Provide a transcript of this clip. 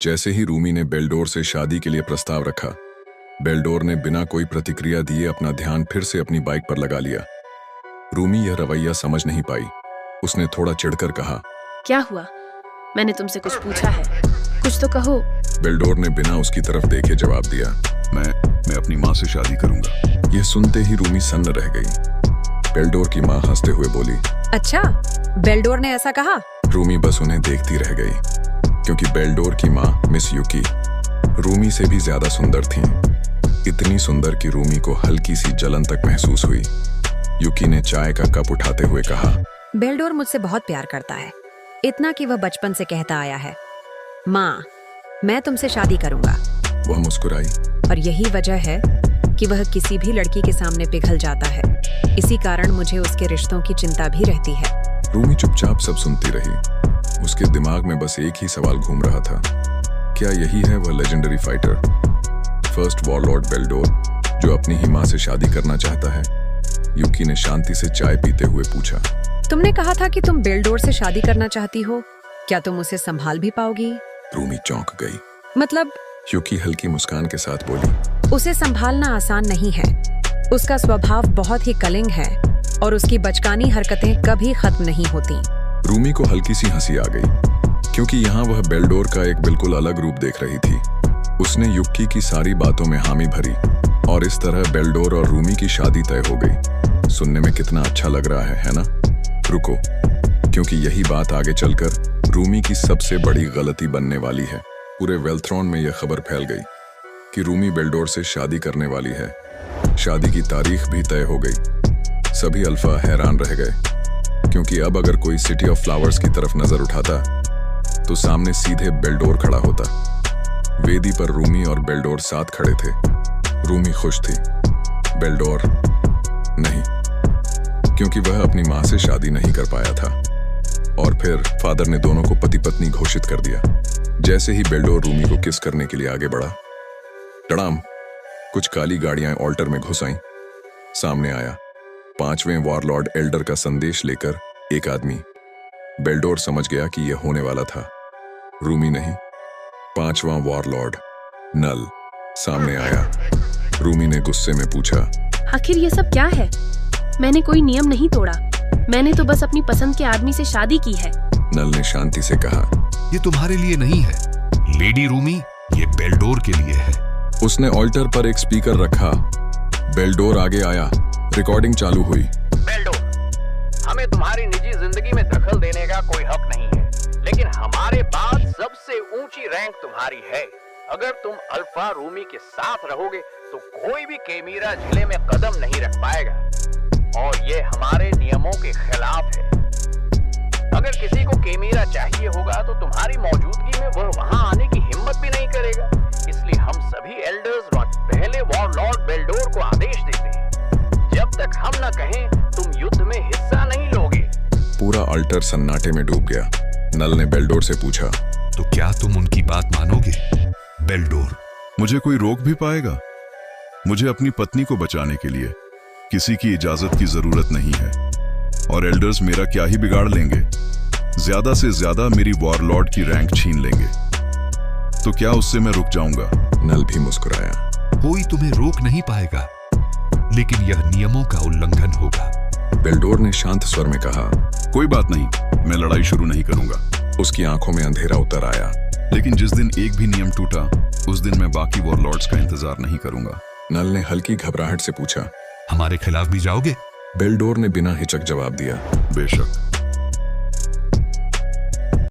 जैसे ही रूमी ने बेल्डोर से शादी के लिए प्रस्ताव रखा, बेल्डोर ने बिना कोई प्रतिक्रिया दिए अपना ध्यान फिर से अपनी बाइक पर लगा लिया। रूमी यह रवैया समझ नहीं पाई। उसने थोड़ा चिढ़कर कहा, क्या हुआ? मैंने तुमसे कुछ पूछा है, कुछ तो कहो। बेल्डोर ने बिना उसकी तरफ देखे जवाब दिया, मैं अपनी माँ से शादी करूंगा। यह सुनते ही रूमी सन्न रह गई। बेल्डोर की माँ हंसते हुए बोली, अच्छा, बेल्डोर ने ऐसा कहा? रूमी बस उन्हें देखती रह गई, क्योंकि बेल्डोर की माँ मिस युकी रूमी से भी ज्यादा सुंदर थीं। इतनी सुंदर कि रूमी को हल्की सी जलन तक महसूस हुई। युकी ने चाय का कप उठाते हुए कहा, बेल्डोर मुझसे बहुत प्यार करता है, इतना कि वह बचपन से कहता आया है, माँ मैं तुमसे शादी करूंगा। वह मुस्कुराई। और यही वजह है कि वह किसी भी लड़की के सामने पिघल जाता है। इसी कारण मुझे उसके रिश्तों की चिंता भी रहती है। रूमी चुपचाप सब सुनती रही। उसके दिमाग में बस एक ही सवाल घूम रहा था, क्या यही है वह legendary fighter, first warlord Beldaur, जो अपनी ही माँ से शादी करना चाहता है? युकी ने शांति से चाय पीते हुए पूछा, तुमने कहा था कि तुम बेल्डोर से शादी करना चाहती हो, क्या तुम उसे संभाल भी पाओगी? रूमी चौंक गई। मतलब? युकी हल्की मुस्कान के साथ बोली, उसे संभालना आसान नहीं है। उसका स्वभाव बहुत ही कलिंग है और उसकी बचकानी हरकतें कभी खत्म नहीं होती। रूमी को हल्की सी हंसी आ गई, क्योंकि यहाँ वह बेल्डोर का एक बिल्कुल अलग रूप देख रही थी। उसने युकी की सारी बातों में हामी भरी और इस तरह बेल्डोर और रूमी की शादी तय हो गई। सुनने में कितना अच्छा लग रहा है ना? रुको, क्योंकि यही बात आगे चलकर रूमी की सबसे बड़ी गलती बनने वाली है। पूरे वेल्थ्रॉन में यह खबर फैल गई कि रूमी बेल्डोर से शादी करने वाली है। शादी की तारीख भी तय हो गई। सभी अल्फा हैरान रह गए, क्योंकि अब अगर कोई सिटी ऑफ फ्लावर्स की तरफ नजर उठाता तो सामने सीधे बेल्डोर खड़ा होता। वेदी पर रूमी और बेल्डोर साथ खड़े थे। रूमी खुश थी, बेल्डोर नहीं, क्योंकि वह अपनी माँ से शादी नहीं कर पाया था। और फिर फादर ने दोनों को पति पत्नी घोषित कर दिया। जैसे ही बेल्डोर रूमी को किस करने के लिए आगे बढ़ा, टड़ाम, कुछ काली गाड़ियां ऑल्टर में घुस आईं। सामने आया 5वें वॉरलॉर्ड एल्डर का संदेश लेकर एक आदमी। बेल्डोर समझ गया कि यह होने वाला था। रूमी नहीं, 5वां वॉरलॉर्ड नल सामने आया। रूमी ने गुस्से में पूछा, आखिर ये सब क्या है? मैंने कोई नियम नहीं तोड़ा, मैंने तो बस अपनी पसंद के आदमी से शादी की है। नल ने शांति से कहा, ये तुम्हारे लिए नहीं है लेडी रूमी, ये बेल्डोर के लिए है। उसने ऑल्टर पर एक स्पीकर रखा। बेल्डोर आगे आया। रिकॉर्डिंग चालू हुई। बेल्डोर, हमें तुम्हारी निजी जिंदगी में दखल देने का कोई हक नहीं है, लेकिन हमारे पास सबसे ऊंची रैंक तुम्हारी है। अगर तुम अल्फा रूमी के साथ रहोगे तो कोई भी केमीरा जिले में कदम नहीं रख पाएगा, और ये हमारे नियमों के खिलाफ है। अगर किसी को केमीरा चाहिए होगा तो तुम्हारी मौजूदगी में वह वहां आने की हिम्मत भी नहीं करेगा। इसलिए हम सभी एल्डर्स पहले वॉरलॉर्ड बेल्डोर को आदेश देते हैं, जब तक हम न कहें तुम युद्ध में हिस्सा नहीं लोगे। पूरा अल्टर सन्नाटे में डूब गया। नल ने बेल्डोर से पूछा, तो क्या तुम उनकी बात मानोगे? बेल्डोर, मुझे कोई रोक भी पाएगा? मुझे अपनी पत्नी को बचाने के लिए किसी की इजाजत की जरूरत नहीं है, और एल्डर्स मेरा क्या ही बिगाड़ लेंगे? ज्यादा से ज्यादा मेरी वॉरलॉर्ड की रैंक छीन लेंगे, तो क्या उससे मैं रुक जाऊंगा? नल भी मुस्कुराया। कोई तुम्हें रोक नहीं पाएगा, लेकिन यह नियमों का उल्लंघन होगा। बेल्डोर ने शांत स्वर में कहा, कोई बात नहीं, मैं लड़ाई शुरू नहीं करूंगा। उसकी आंखों में अंधेरा उतर आया। लेकिन जिस दिन एक भी नियम टूटा, उस दिन मैं बाकी वॉरलॉर्ड्स का इंतजार नहीं करूंगा। नल ने हल्की घबराहट से पूछा, हमारे खिलाफ भी जाओगे? बेल्डोर ने बिना हिचक जवाब दिया, बेशक।